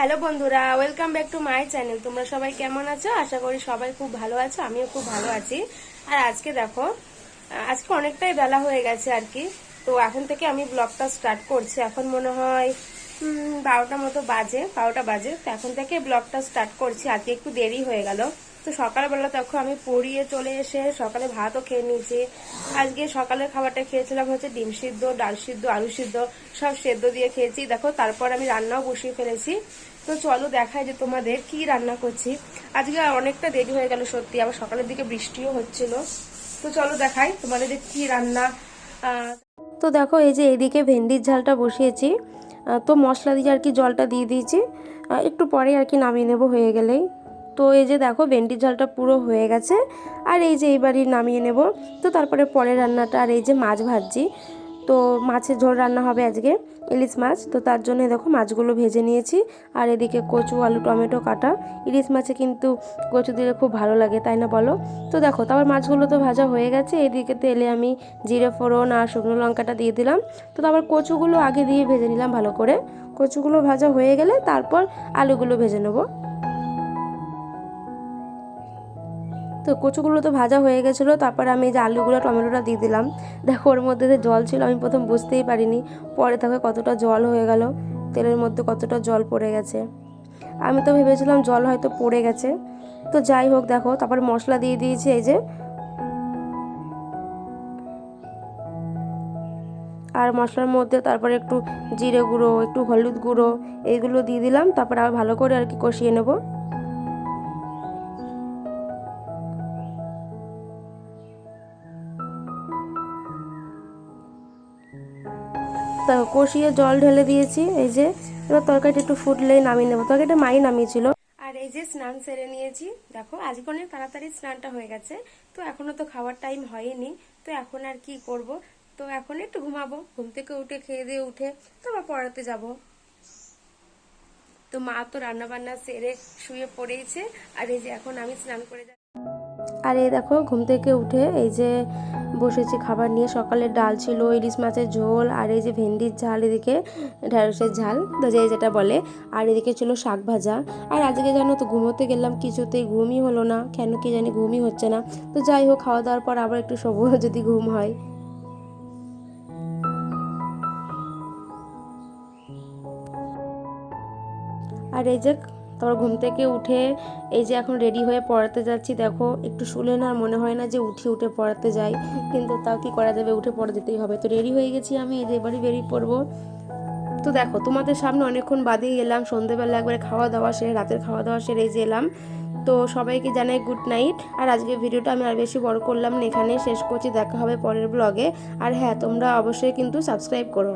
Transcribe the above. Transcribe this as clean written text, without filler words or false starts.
Hello বন্ধুরা, welcome back to my channel. তোমরা সবাই কেমন আছো? আশা করি সবাই খুব ভালো আছো, আমিও খুব ভালো আছি। আর আজকে দেখো, আজকে অনেকটাই বেলা হয়ে গেছে আর কি। তো এখন থেকে আমি ব্লগটা স্টার্ট করছি। এখন মনে হয় 12টা মতো বাজে, 12টা বাজে। তো এখন থেকে ব্লগটা স্টার্ট করছি। আজকে একটু দেরি হয়ে গেল। তো সকালবেলা তখন আমি পড়িয়ে চলে এসে সকালে ভাতও খেয়ে নিয়েছি। আজকে সকালের খাবারটা খেয়েছিলাম হচ্ছে ডিম সিদ্ধ, ডাল সিদ্ধ, আলু সিদ্ধ, সব সেদ্ধ দিয়ে খেয়েছি। দেখো, তারপর আমি রান্নাও বসিয়ে ফেলেছি। তো চলো দেখাই যে তোমাদের কি রান্না করছি। আজকে অনেকটা দেরি হয়ে গেল সত্যি, আবার সকালের দিকে বৃষ্টিও হচ্ছিল। তো চলো দেখাই তোমাদের যে কি রান্না। তো দেখো, এই যে এইদিকে ভেন্ডির ঝালটা বসিয়েছি। তো মশলা দিয়ে আর কি জলটা দিয়ে দিয়েছি। একটু পরে আর কি নামিয়ে নেবো হয়ে গেলেই। তো এই যে দেখো, ভেন্ডির ঝালটা পুরো হয়ে গেছে। আর এই যে এইবারই নামিয়ে নেব। তো তারপরে পরের রান্নাটা, আর এই যে মাছ ভাজছি। তো মাছের ঝোল রান্না হবে আজকে, ইলিশ মাছ। তো তার জন্য দেখো মাছগুলো ভেজে নিয়েছি। আর এদিকে কচু, আলু, টমেটো কাটা। ইলিশ মাছে কিন্তু কচু দিলে খুব ভালো লাগে, তাই না বলো? তো দেখো, তারপর মাছগুলো তো ভাজা হয়ে গেছে। এদিকে তেলে আমি জিরে ফোড়ন আর শুকনো লঙ্কাটা দিয়ে দিলাম। তো তারপর কচুগুলো আগে দিয়ে ভেজে নিলাম ভালো করে। কচুগুলো ভাজা হয়ে গেলে তারপর আলুগুলো ভেজে নেবো। তো কচুগুলো তো ভাজা হয়ে গেছিলো। তারপর আমি এই যে আলুগুলো, টমেটোটা দিয়ে দিলাম। দেখো, ওর মধ্যে যে জল ছিল আমি প্রথম বুঝতেই পারিনি। পরে দেখো কতটা জল হয়ে গেল, তেলের মধ্যে কতটা জল পড়ে গেছে। আমি তো ভেবেছিলাম জল হয়তো পড়ে গেছে। তো যাই হোক, দেখো তারপর মশলা দিয়ে দিয়েছি এই যে। আর মশলার মধ্যে তারপরে একটু জিরে গুঁড়ো, একটু হলুদ গুঁড়ো, এইগুলো দিয়ে দিলাম। তারপর আবার ভালো করে আর কি কষিয়ে নেবো। তা কষিয়ে জল ঢেলে দিয়েছি এই যে। এবার তরকারিটা একটু ফুটলেই নামিয়ে নেবো। তরকারিটা মাই নামিয়েছিল। আর এই যে স্নান সেরে নিয়েছি। দেখো, আজকে অনেক তাড়াতাড়ি স্নানটা হয়ে গেছে। তো এখনো তো খাওয়ার টাইম হয়নি। তো এখন আর কি করব। তো এখন একটু ঘুমাবো। ঘুম থেকে উঠে খেয়ে দিয়ে উঠে তো আবার পড়াতে যাব। তো মা তো রান্না বান্না সেরে শুয়ে পড়েইছে। আর এই যে এখন আমি স্নান করে যাচ্ছি। আর এই দেখো, ঘুম থেকে উঠে এই যে বসেছি খাবার নিয়ে। সকালের ডাল ছিল, ইলিশ মাছের ঝোল, আর এই যে ভেন্ডির ঝাল, এদিকে ঢেঁড়সের ঝাল, তো যে যেটা বলে। আর এদিকে ছিল শাক ভাজা। আর আজকে জানো তো, ঘুমোতে গেলাম, কিছুতেই ঘুমই হলো না, কেন কি জানি ঘুমই হচ্ছে না। তো যাই হোক, খাওয়া দাওয়ার পর আবার একটু শোবো যদি ঘুম হয়। আর এই যে তারপর ঘুম থেকে উঠে এই যে এখন রেডি হয়ে পড়াতে যাচ্ছি। দেখো, একটু শুলে না মনে হয় না যে উঠে পড়াতে যাই, কিন্তু তাও কি করা যাবে, উঠে পড়া যেতেই হবে। তো রেডি হয়ে গেছি আমি, এই যে এবারই বেরিয়ে পড়বো। তো দেখো, তোমাদের সামনে অনেকক্ষণ বাদেই এলাম। সন্ধ্যেবেলা একবারে খাওয়া দাওয়া সেরে, রাতের খাওয়া দাওয়া সেরে এই যে এলাম। তো সবাইকে জানাই গুড নাইট। আর আজকে ভিডিওটা আমি আর বেশি বড় করলাম না, এখানেই শেষ করছি। দেখা হবে পরের ব্লগে। আর হ্যাঁ, তোমরা অবশ্যই কিন্তু সাবস্ক্রাইব করো।